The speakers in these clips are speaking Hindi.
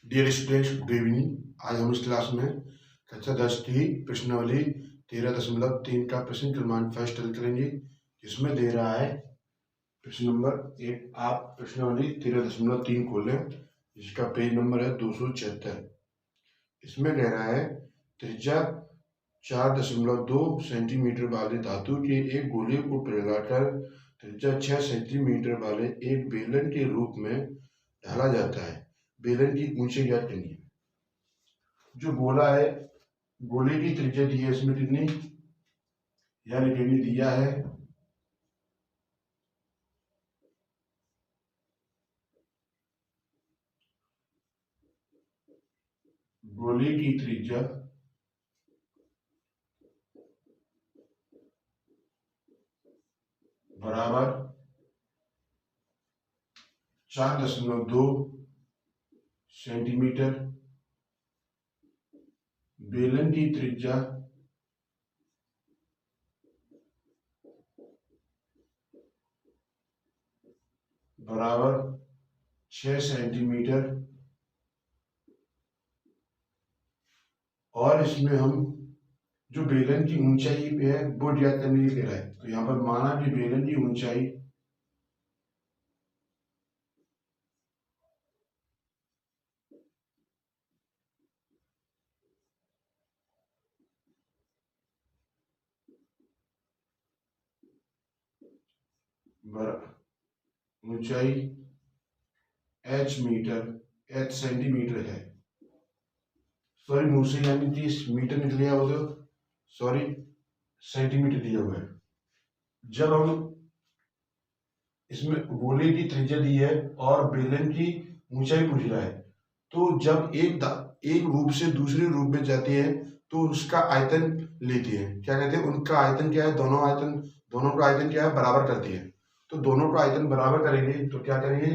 Dear students, good evening. आज हम इस क्लास में कक्षा 10 की प्रश्नावली 13.3 का प्रश्न क्रमांक फर्स्ट हल करेंगे, जिसमें दे रहा है प्रश्न नंबर 1। आप प्रश्नावली 13.3 खोलें, जिसका पेज नंबर है 276। इसमें कह रहा है त्रिज्या 4.2 सेंटीमीटर वाले धातु के एक गोले को पिघलाकर त्रिज्या 6 सेंटीमीटर वाले एक बेलन के रूप में ढाला जाता है। बेलन की ऊंचाई ज्ञात करनी है। जो गोला है, गोले की त्रिज्या दी है इसमें कितनी, यह लिखेंगे, दिया है गोले की त्रिज्या बराबर 4.2 सेंटीमीटर, बेलन की त्रिज्या बराबर 6 सेंटीमीटर, और इसमें हम जो बेलन की ऊंचाई पे है वो ज्ञात करने के लिए कह रहा है। तो यहाँ पर माना कि बेलन की ऊंचाई ऊंचाई h मीटर, h सेंटीमीटर है। सॉरी, मुंह से यानी कि मीटर निकल गया हो तो सॉरी, सेंटीमीटर दिया हुआ है। जब हम इसमें गोले की त्रिज्या दी है और बेलन की ऊंचाई पूछ रहा है, तो जब एक रूप से दूसरे रूप में जाती है तो उसका आयतन लेती है। क्या कहते हैं, उनका आयतन क्या है, दोनों का आयतन क्या है, बराबर करती है। तो दोनों का आयतन बराबर करेंगे तो क्या करेंगे,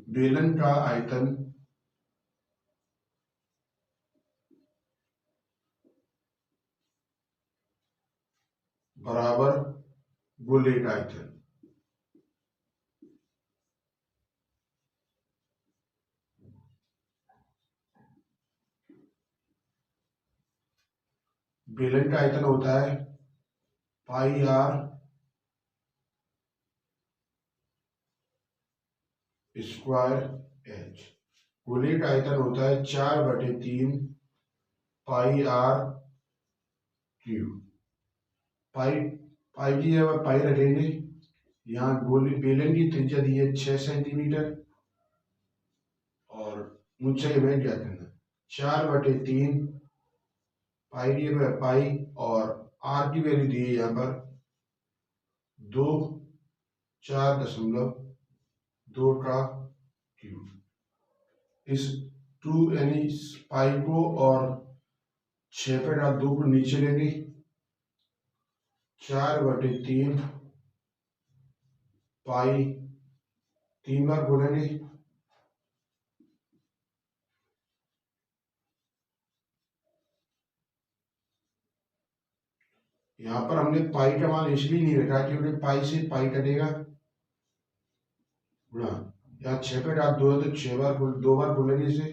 बेलन का आयतन बराबर गोले का आयतन। बेलन का आयतन होता है पाई आर स्क्वायर एच। गोले का आयतन होता है 4/3 पाई आर क्यूब। पाई पाई की जगह पाई रखेंगे। यहाँ गोले बेलन की त्रिज्या दी है 6 सेंटीमीटर और ऊंचाई में क्या करना, 4/3 पाई की जगह पाई, और आर की वैल्यू दी है यहाँ पर 2, 4.2 का क्यूब। इस 2 यानी पाई को और 6 पे डाल 2 को नीचे लेंगे, 4/3 पाई 3 बार बोलेंगे, यहाँ पर हमने पाई का मान इसलिए नहीं रखा क्योंकि पाई से पाई कटेगा गुणा, यहाँ 6 पे डाल 2 है तो 6 बार 2 बार बोलेंगे इसे।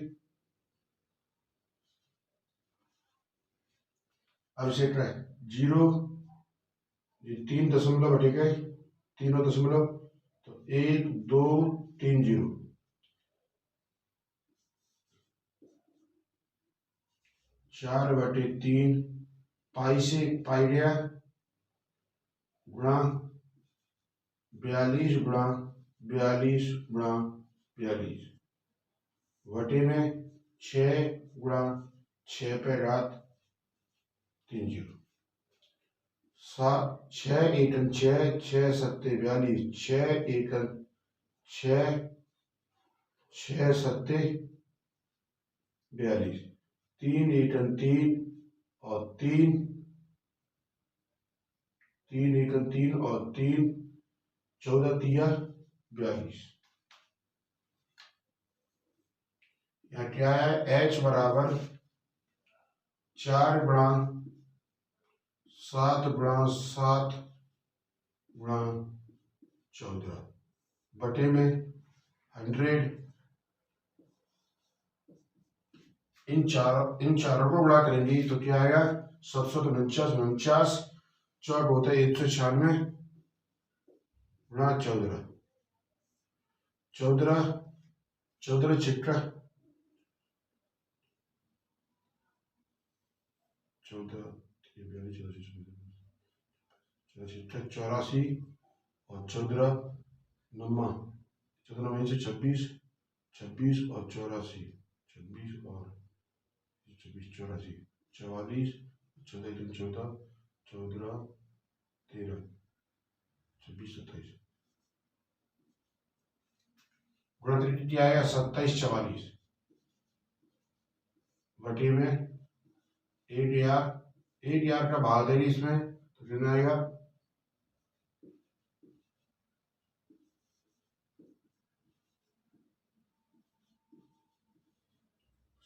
अब इसे क्या है, 0, 3 दशमलव हटेगा, तीनों दशमलव, तो 1 2 3 0, 4/3 पाई से पाई गया गुणा 42 गुणा 42 गुणा 42 वटे में 6 गुणा 6 पे घात 3 0, 6 एकम 6, 6 सत्ते 42, 6 एकम 6, 6 सत्ते 42, 3 एकम 3 और 3, 3 एकम 3 और 3, 14 तिया 42। यहाँ क्या है, h बराबर 4 गुणा 7 गुणा 7 गुणा 14, बटे में 100, इन चारों को गुणा करेंगे तो क्या आएगा, 749, चौक होता है 196 गुणा 14, 14 छिक्का 84 और 14 नम्मा 14 से 26 और 84, 26 और 26 84, 44, 14 14 14 13 26 27 गुणा करके क्या आएगा, 27 44 बटे में 8 का भाग देंगे इसमें तो कितना आएगा,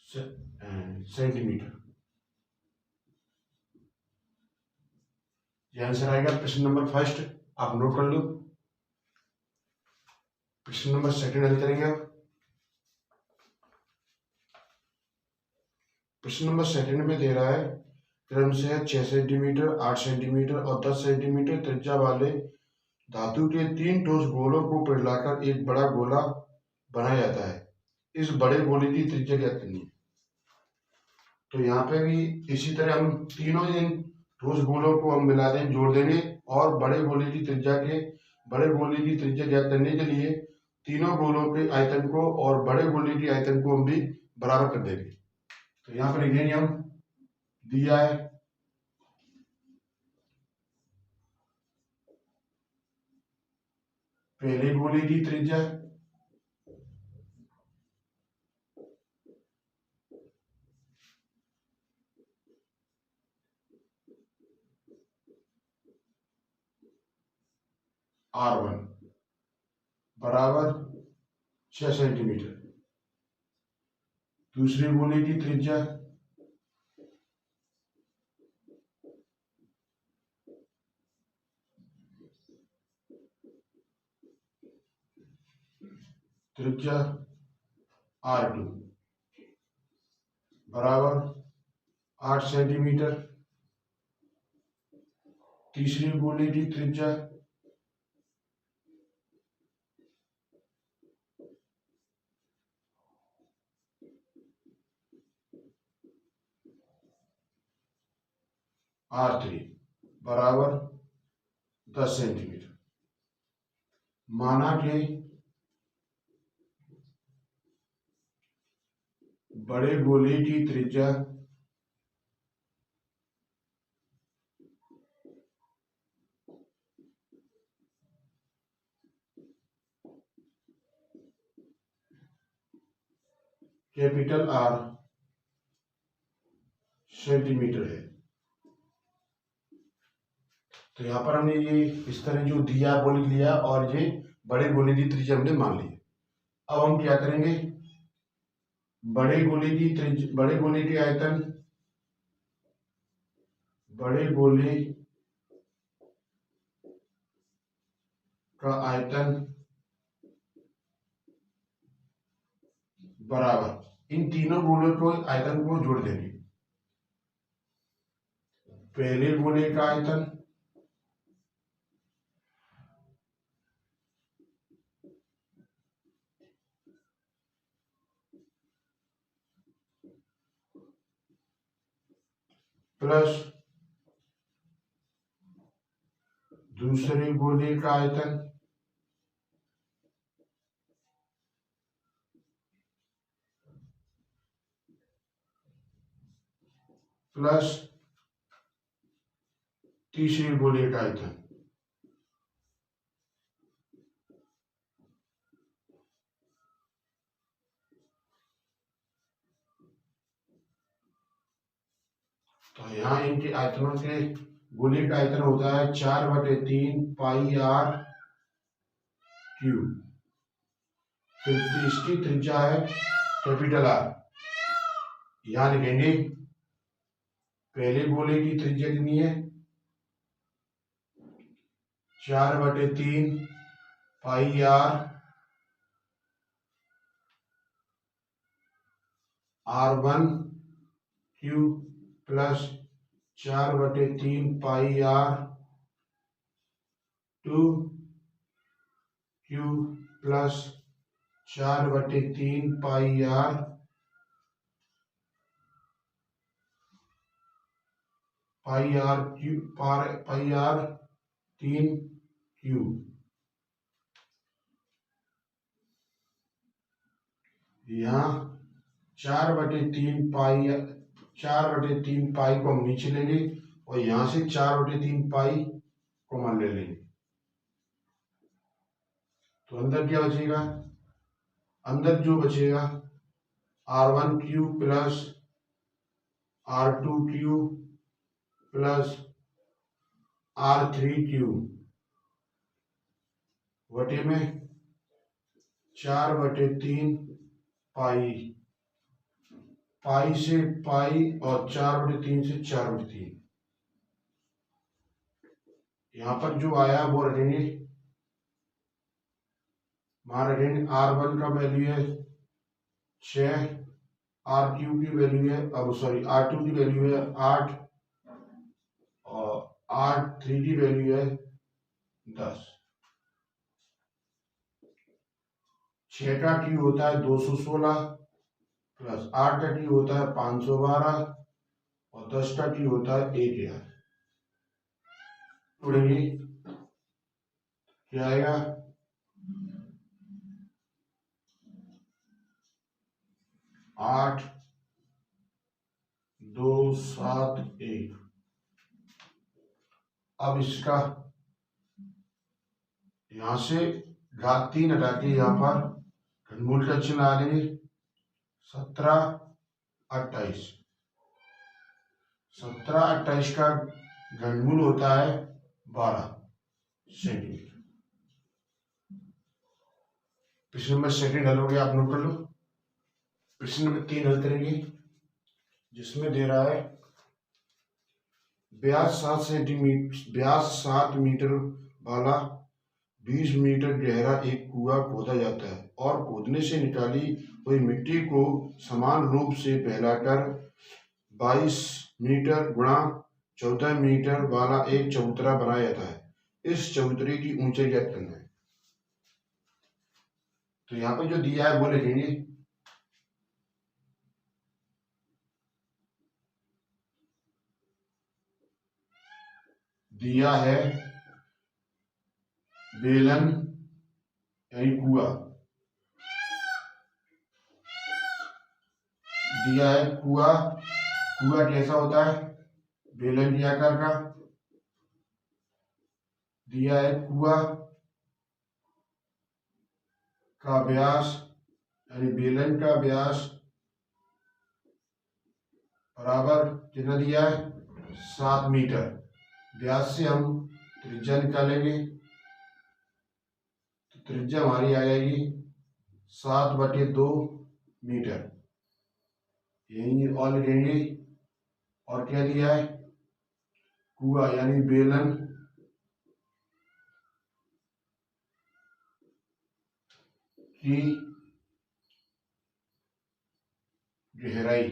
7 सेंटीमीटर। ये आंसर आएगा प्रश्न नंबर फर्स्ट, आप नोट कर लो। प्रश्न नंबर सेकंड हल करेंगे आप। प्रश्न नंबर सेकंड में दे रहा है क्रम से 6 सेंटीमीटर 8 सेंटीमीटर और 10 सेंटीमीटर त्रिज्या वाले धातु के 3 ठोस गोलों को पिघलाकर एक बड़ा गोला बनाया जाता है। इस बड़े गोले की त्रिज्या ज्ञात करनी है। तो यहाँ पे भी इसी तरह हम तीनों इन ठोस गोलों को हम मिला दें, जोड़ देंगे और बड़े गोले की त्रिज्या ज्ञात करने के लिए तीनों गोलों के आयतन को और बड़े गोले के आयतन को हम भी बराबर कर देंगे। तो यहाँ पर लिखेंगे हम, दिया है पहले गोले की त्रिज्या R1 बराबर 6 सेंटीमीटर, दूसरे गोले की त्रिज्या R2 बराबर 8 सेंटीमीटर, तीसरी गोले की त्रिज्या R3 बराबर 10 सेंटीमीटर। माना कि बड़े गोले की त्रिज्या कैपिटल R सेंटीमीटर है। तो यहाँ पर हमने ये इस तरह जो दिया वो लिख लिया और ये बड़े गोले की त्रिज्या हमने मान ली। अब हम क्या करेंगे, बड़े गोले के आयतन, बड़े गोले का आयतन बराबर इन तीनों गोलों को आयतन को जोड़ देंगे। पहले गोले का आयतन प्लस दूसरे गोले का आयतन प्लस तीसरे गोले का आयतन। तो यहाँ इनके आयतनों के गोले का आयतन होता है 4/3 पाई R क्यूब। फिर इसकी त्रिज्या है कैपिटल R। यहाँ लिखेंगे पहले गोले की त्रिज्या कितनी है, 4/3 पाई R r1 प्लस 4/3 पाई r2 प्लस 4/3 पाई r3 यहाँ 4/3 पाई को हम नीचे ले लेंगे और यहाँ से 4/3 पाई कॉमन ले लेंगे, तो अंदर क्या बचेगा, अंदर जो बचेगा r1 plus r2 plus r3 बटे में 4/3 पाई, पाई से पाई और 4/3 से 4/3, यहाँ पर जो आया वो रखेंगे, वहां रखेंगे r1 का वैल्यू है 6, r3 की वैल्यू है, अब सॉरी r2 की वैल्यू है 8 और r3 की वैल्यू है 10। 6 का Q होता है 216 प्लस 8 का Q होता है 512 और 10 का Q होता है 1000। जोड़ेंगे क्या आएगा, 8 2 7 1। अब इसका यहां से घात 3 हटा के यहाँ पर घनमूल का चिन्ह आ लेंगे, 17 28। 17 28 का घनमूल होता है 12 सेंटीमीटर। प्रश्न नंबर 2 हल हो गया, आप नोट कर लो। प्रश्न नंबर 3 हल करेंगे, जिसमें दे रहा है व्यास 7 मीटर वाला 20 मीटर गहरा एक कुआं खोदा जाता है और खोदने से निकाली हुई मिट्टी को समान रूप से फैलाकर 22 मीटर गुणा 14 मीटर वाला एक चबूतरा बनाया जाता है। इस चबूतरे की ऊंचाई ज्ञात करना है। तो यहाँ पर जो दिया है वो लिखेंगे, दिया है बेलन यानी कुआं, दिया है कुआं, कुआं कैसा होता है, बेलन के आकार का। दिया है कुआं का व्यास यानी बेलन का व्यास बराबर कितना दिया है, 7 मीटर। व्यास से हम त्रिज्या निकालेंगे, तो त्रिज्या हमारी आ जाएगी 7/2 मीटर, यही और लिखेंगे। और क्या दिया है, कुआं यानी बेलन की गहराई,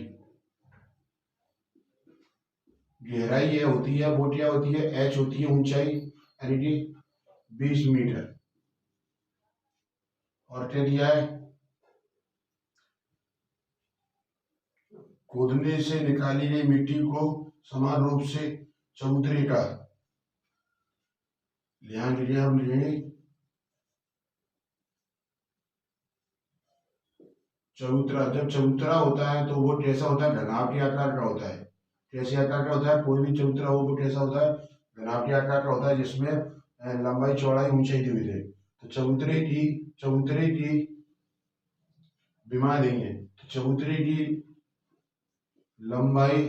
गहराई ये होती है, वो क्या होती है, h होती है ऊंचाई यानी कि 20 मीटर। और क्या दिया है, खोदने से निकाली गई मिट्टी को समान रूप से चबूतरे का, ध्यान दीजिए, हम लिखेंगे चबूतरा। जब चबूतरा होता है तो वो कैसा होता है, घनाभ के आकार का होता है। कैसे आकार का होता है, कोई भी चबूतरा हो वो कैसा होता है, घनाभ के आकार का होता है, जिसमें लंबाई चौड़ाई ऊंचाई दी हुई है। तो चबूतरे की विमा देंगे, तो चबूतरे की लंबाई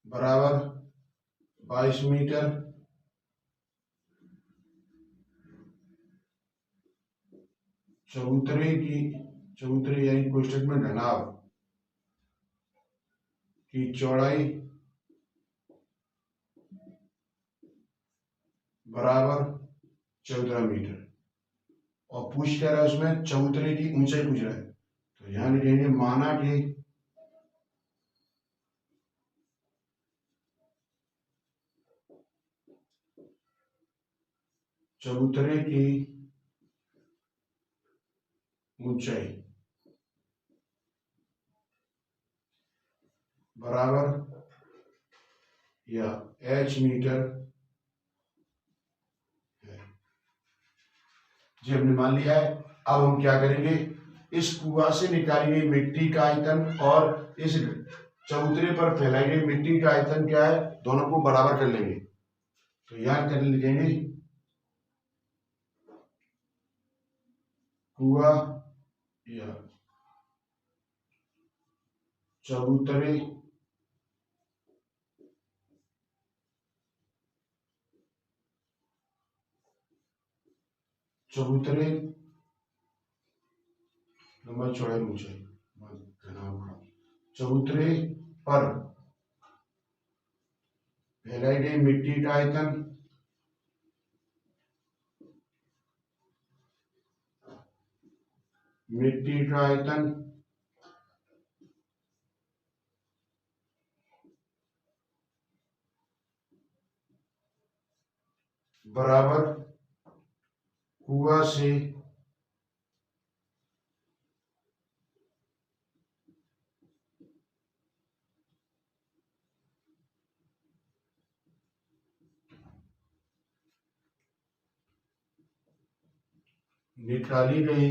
बराबर 22 मीटर, चबूतरे यानी कोष्ठक में घनाभ की चौड़ाई बराबर 14 मीटर। और पूछ क्या रहा है उसमें, चबूतरे की ऊंचाई पूछ रहा है। तो यहाँ लिखेंगे माना कि चबूतरे की ऊंचाई बराबर या h मीटर है। जी हमने मान लिया है। अब हम क्या करेंगे, इस कुआं से निकाली गई मिट्टी का आयतन और इस चबूतरे पर फैलाई गई मिट्टी का आयतन क्या है, दोनों को बराबर कर लेंगे। तो यहाँ कर लिखेंगे कुआं या चबूतरे चबूतरे लंबाई चौड़ाई ऊंचाई चबूतरे पर फैलाई गई मिट्टी का आयतन बराबर कुआं से निकाली गई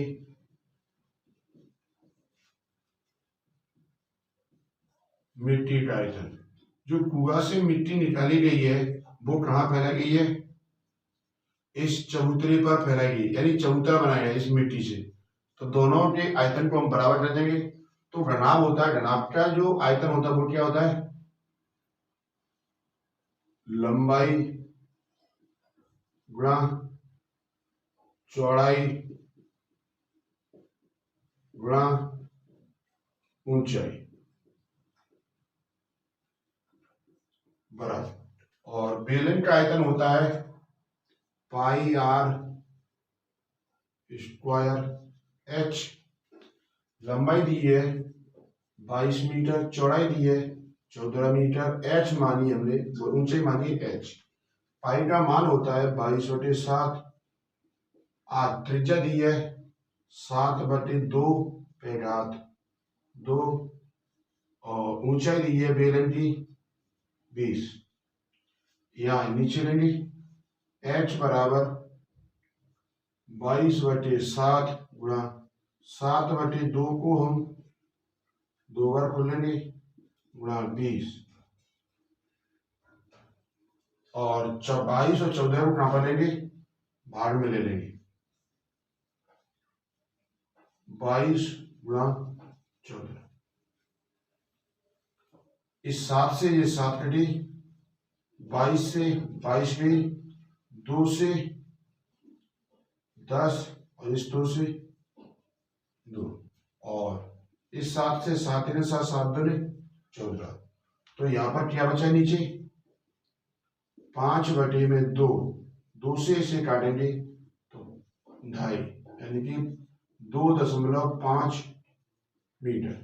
मिट्टी का आयतन। जो कुआं से मिट्टी निकाली गई है वो कहाँ फैलाई गई है, इस चबूतरे पर फैलाई गई, यानी चबूतरा बनाया है इस मिट्टी से। तो दोनों के आयतन को हम बराबर कर देंगे। तो घनाभ होता है, घनाभ का जो आयतन होता है वो क्या होता है, लंबाई गुणा चौड़ाई गुणा ऊंचाई बराबर। और बेलन का आयतन होता है पाई आर स्क्वायर एच। लंबाई दी है 22 मीटर, चौड़ाई दी है 14 मीटर, एच मानी हमने, ऊंचाई मानी एच। पाई का मान होता है 22/7। आर त्रिज्या दी है 7/2 पे घात 2 और ऊंचाई दी है बेलन की 20। यहाँ नीचे लेंगे h बराबर 22/7 गुणा 7/2 को हम 2 बार खोल लेंगे गुणा 20 और 22 और 14 को कहाँ पर लेंगे, भाग में ले लेंगे। 22 गुणा 14, इस 7 से ये 7 कटी, 22 से 22 गई, 2 से 10 और इस 2 से 2 और इस 7 से 7 ने 7 7 2 14। तो यहाँ पर क्या बचा नीचे, 5/2, 2 से इसे काटेंगे तो 2.5 यानी कि 2.5 मीटर।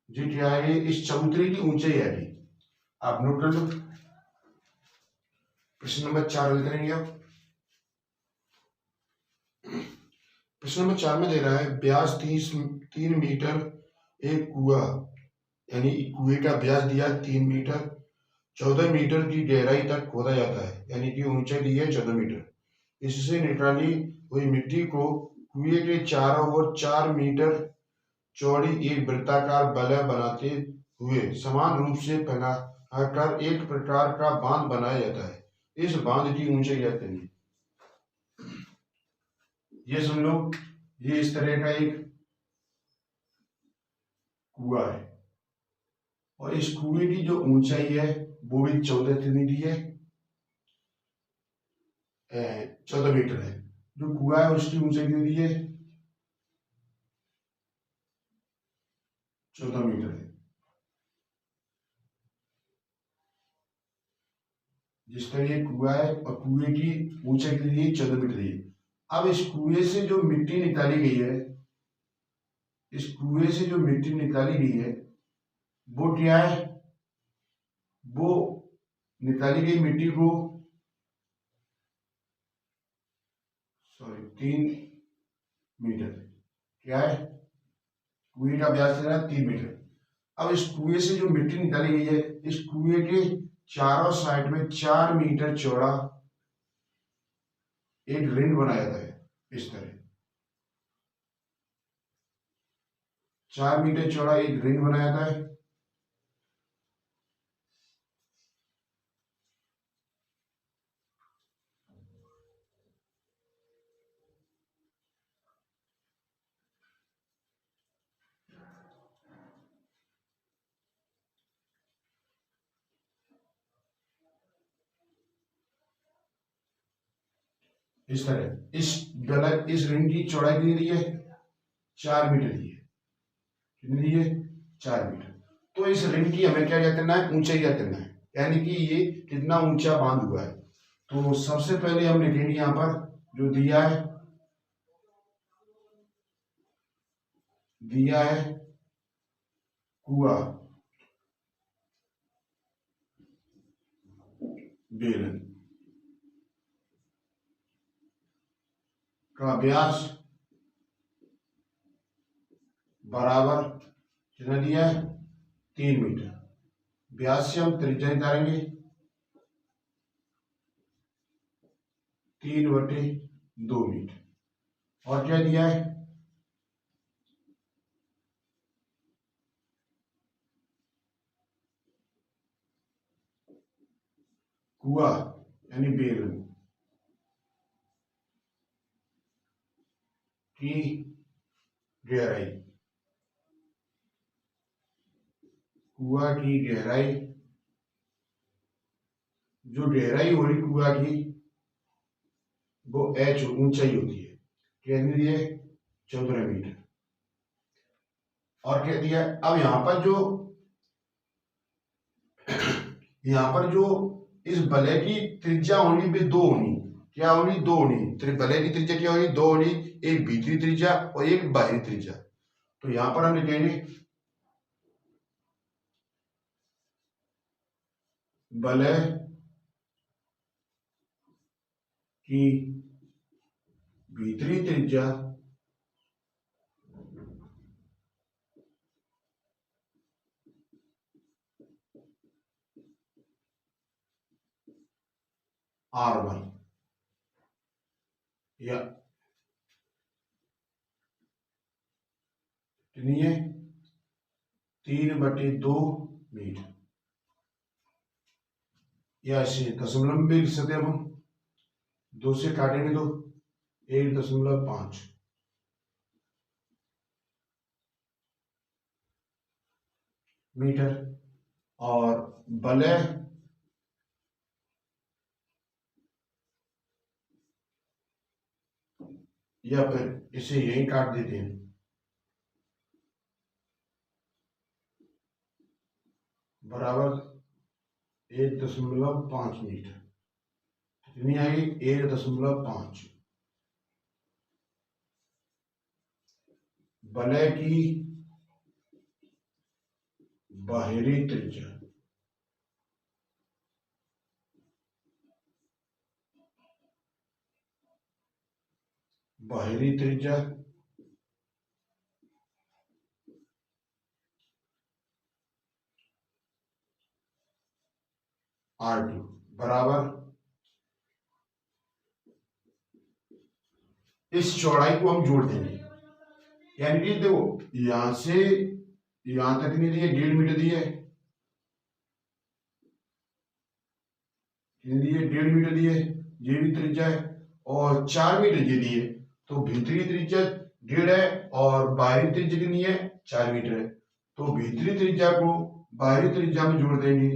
जी क्या है, इस चबूतरे की ऊंचाई है। अभी आप नोट कर लो। प्रश्न नंबर 4 हल करेंगे आप। प्रश्न नंबर 4 में दे रहा है व्यास 3 मीटर एक कुआं, यानी कुएं का व्यास दिया 3 मीटर, 14 मीटर की गहराई तक खोदा जाता है, यानी कि ऊंचाई दी है 14 मीटर। इससे निकाली हुई मिट्टी को कुएं के चारों ओर 4 मीटर चौड़ी एक वृत्ताकार बल्ला बनाते हुए समान रूप से फैलाकर एक प्रकार का बांध बनाया जाता है। इस बांध की ऊंचाई क्या करेंगे, ये सुन लो। ये इस तरह का एक कुआं है और इस कुएं की जो ऊंचाई है वो भी 14 दी है, 14 मीटर है। जो कुआं है उसकी ऊंचाई दी है 14 मीटर है। जिस तरह ये कुआं है और कुएं की ऊंचाई के लिए 14 मीटर है। अब इस कुएं से जो मिट्टी निकाली गई है, इस कुएं से जो मिट्टी निकाली गई है वो क्या है, वो निकाली गई मिट्टी को 3 मीटर, क्या है, कुएं का व्यास है 3 मीटर। अब इस कुएं से जो मिट्टी निकाली गई है, इस कुएं के चारों साइड में 4 मीटर चौड़ा एक रिंग बनाया जाता है। इस तरह 4 मीटर चौड़ा एक रिंग बनाया जाता है। इस तरह इस रिंग की चौड़ाई कितनी दी है, 4 मीटर दी है। कितनी दी है, 4 मीटर। तो इस रिंग की हमें क्या ज्ञात करना है, ऊंचाई ज्ञात करना है, यानी कि ये कितना ऊंचा बांध हुआ है। तो सबसे पहले हम लिखेंगे यहाँ पर जो दिया है कुआं बेलन का व्यास बराबर कितना दिया है, 3 मीटर। व्यास से हम त्रिज्या निकालेंगे 3/2 मीटर। और क्या दिया है, कुआं यानी बेलन की गहराई, कुआं की गहराई, जो गहराई हो रही कुआं की वो h ऊंचाई होती है, कितनी दी है, 14 मीटर। और क्या दिया है, अब यहाँ पर जो इस बलय की त्रिज्या होनी भी 2 होनी, क्या होनी, 2 होनी। बलय की त्रिज्या क्या होनी, 2 होनी, एक भीतरी त्रिज्या और एक बाहरी त्रिज्या। तो यहां पर हम लिखेंगे बलय की भीतरी त्रिज्या R1 या कितनी है, 3/2 मीटर, या ऐसे दशमलव में भी लिख सकते हैं हम, 2 से काटेंगे तो 1.5 मीटर। और बलय या फिर इसे यही काट देते हैं, बराबर 1.5 मीटर। कितनी आएगी, 1.5। बलय की बाहरी त्रिज्या R2 बराबर, इस चौड़ाई को हम जोड़ देंगे, यानी कि देखो यहां से यहां तक नहीं दिए, 1.5 मीटर दिए, 1.5 मीटर दिए, ये भी त्रिज्या है, और 4 मीटर ये दिए। तो भीतरी त्रिज्या 1.5 है और बाहरी त्रिज्या कितनी है, 4 मीटर है। तो भीतरी त्रिज्या को बाहरी त्रिज्या में जोड़ देंगे,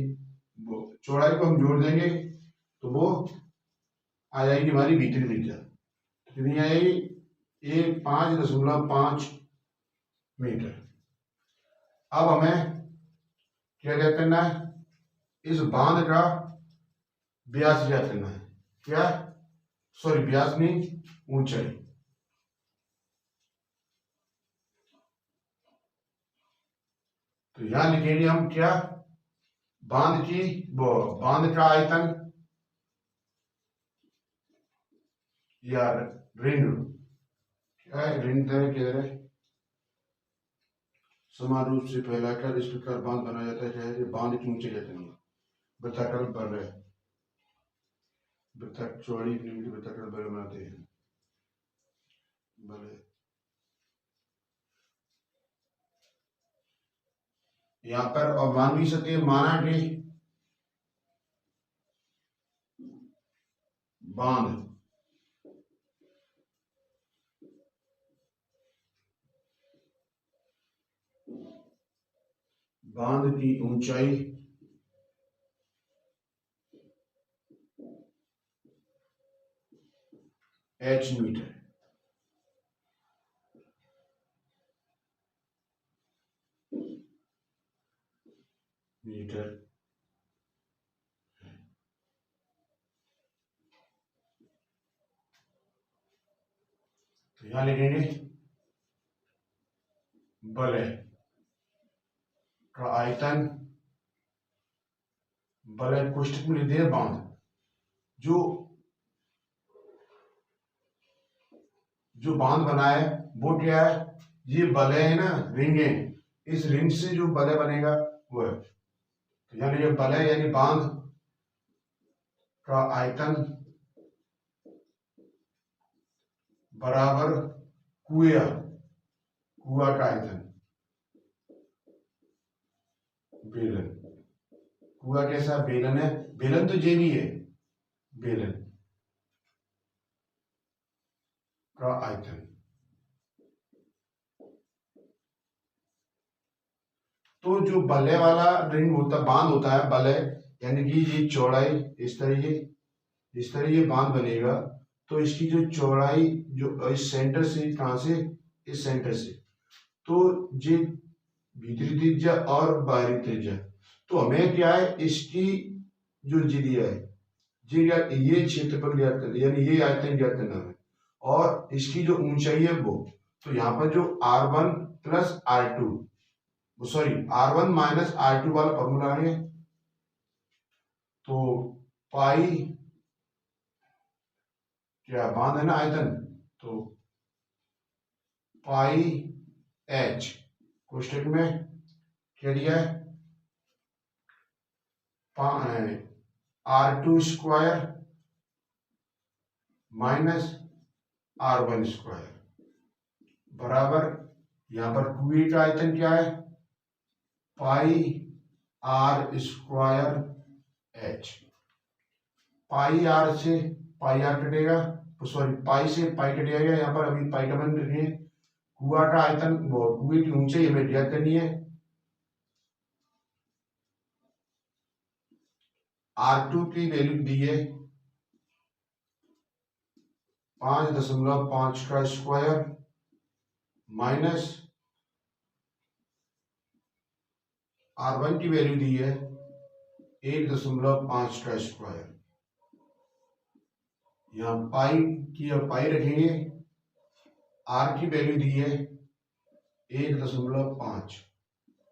वो चौड़ाई को हम जोड़ देंगे तो वो आ जाएगी हमारी भीतरी त्रिज्या। कितनी आएगी, 5.5 मीटर। अब हमें क्या ज्ञात करना है, इस बांध का व्यास ज्ञात करना है। क्या, सॉरी व्यास नहीं, ऊंचाई। तो यहां लिखेंगे हम क्या, बांध की वो बांध का आयतन या रिंग, क्या है रिंग किधर है, समान रूप से फैलाकर इस प्रकार बांध बनाया जाता है, चाहे बांध की ऊंचाई जाती है। वृत्ताकार बल है, वृत्त चौड़ी वृत्ताकार बल बनाते हैं बल। यहाँ पर और मान भी सकते हैं, माना कि बांध बांध की ऊंचाई h मीटर। मीटर तो यहां लिखेंगे बल का आयतन, बल कोष्ठक में लिख दिया बांध, जो जो बांध बना है वो क्या है, ये बले है ना, रिंग है, इस रिंग से जो बले बनेगा वो है। तो यानी ये बले यानी बांध का आयतन बराबर कुआ का आयतन। बेलन, कुआ कैसा बेलन है, बेलन तो जे भी है, बेलन का आयतन। तो जो बल्ले वाला रिंग होता बांध होता है, बल्ले यानी कि ये चौड़ाई इस तरह ये बांध बनेगा। तो इसकी जो चौड़ाई जो इस सेंटर से, कहां से, इस सेंटर से, तो ये भीतरी त्रिज्या और बाहरी त्रिज्या। तो हमें क्या है, इसकी जो जी दिया है, ये क्षेत्रफल ज्ञात करना, यानी ये आयतन ज्ञात करना है, और इसकी जो ऊंचाई है वो। तो यहाँ पर जो r1 plus r2, sorry r1 minus r2 वाला फॉर्मूला है, तो पाई क्या बांध है ना आयतन, तो पाई h कोष्ठक में क्या दिया है, r2 square minus r1 square बराबर, यहां पर कुएं का आयतन क्या है, पाई r स्क्वायर h। पाई r से पाई r कटेगा, सॉरी पाई से पाई कट जाएगा, यहाँ पर अभी पाई का मान रखिए। कुआ का आयतन, वो कुएं की ऊंचाई हमें ज्ञात करनी है, r2 की वैल्यू दी है 5.5 का स्क्वायर माइनस r1 की वैल्यू दी है 1.5 का स्क्वायर। यहाँ पाई की पाई रखेंगे, r की वैल्यू दी है 1.5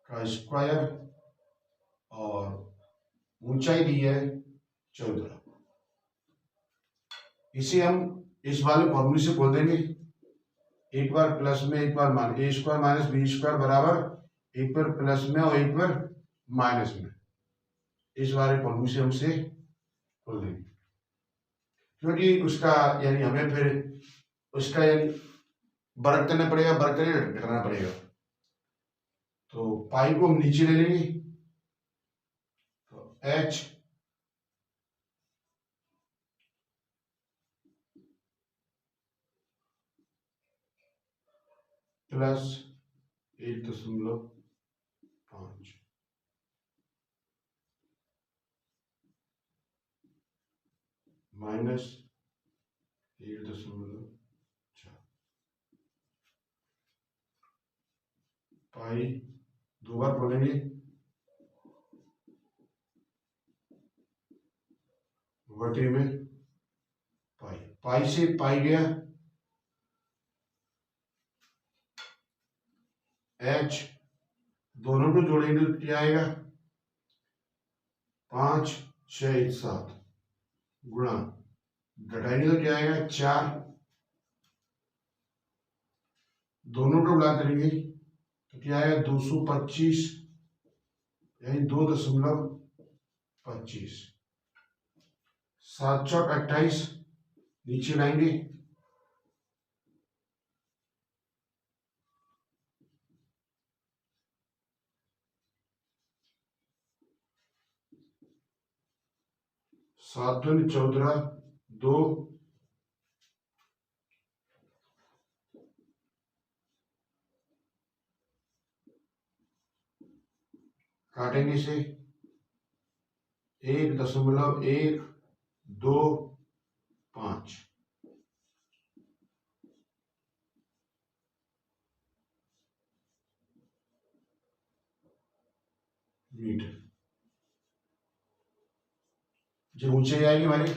का स्क्वायर और ऊंचाई दी है 14। इसे हम इस वाले फॉर्मूले से खोल देंगे, एक बार प्लस में एक बार माइनस, ए स्क्वायर माइनस बी स्क्वायर बराबर एक बार प्लस में और एक बार माइनस में। इस वाले फॉर्मूले से हमसे खोल देंगे, क्योंकि उसका यानी हमें फिर उसका यानी वर्ग करना पड़ेगा, वर्ग करके घटाना पड़ेगा। तो पाई को हम नीचे ले लेंगे, तो h प्लस 1.5 माइनस 1.4 पाई, दो बार बोलेंगे, बटे में पाई, पाई से पाई गया बढ़ेंगे तो क्या आएगा 5 6 7 गुणा घटाएंगे तो क्या आएगा 4, दोनों को गुणा करेंगे तो क्या आएगा 225 यानी 2.25, 7 चौक 28 नीचे लाएंगे 7 दूनी 14, 2 काटेंगे इसे 1.125 मीटर। जो ऊंचाई आएगी हमारी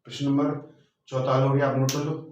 प्रश्न नंबर 44 हो गया, आप नोट कर लो।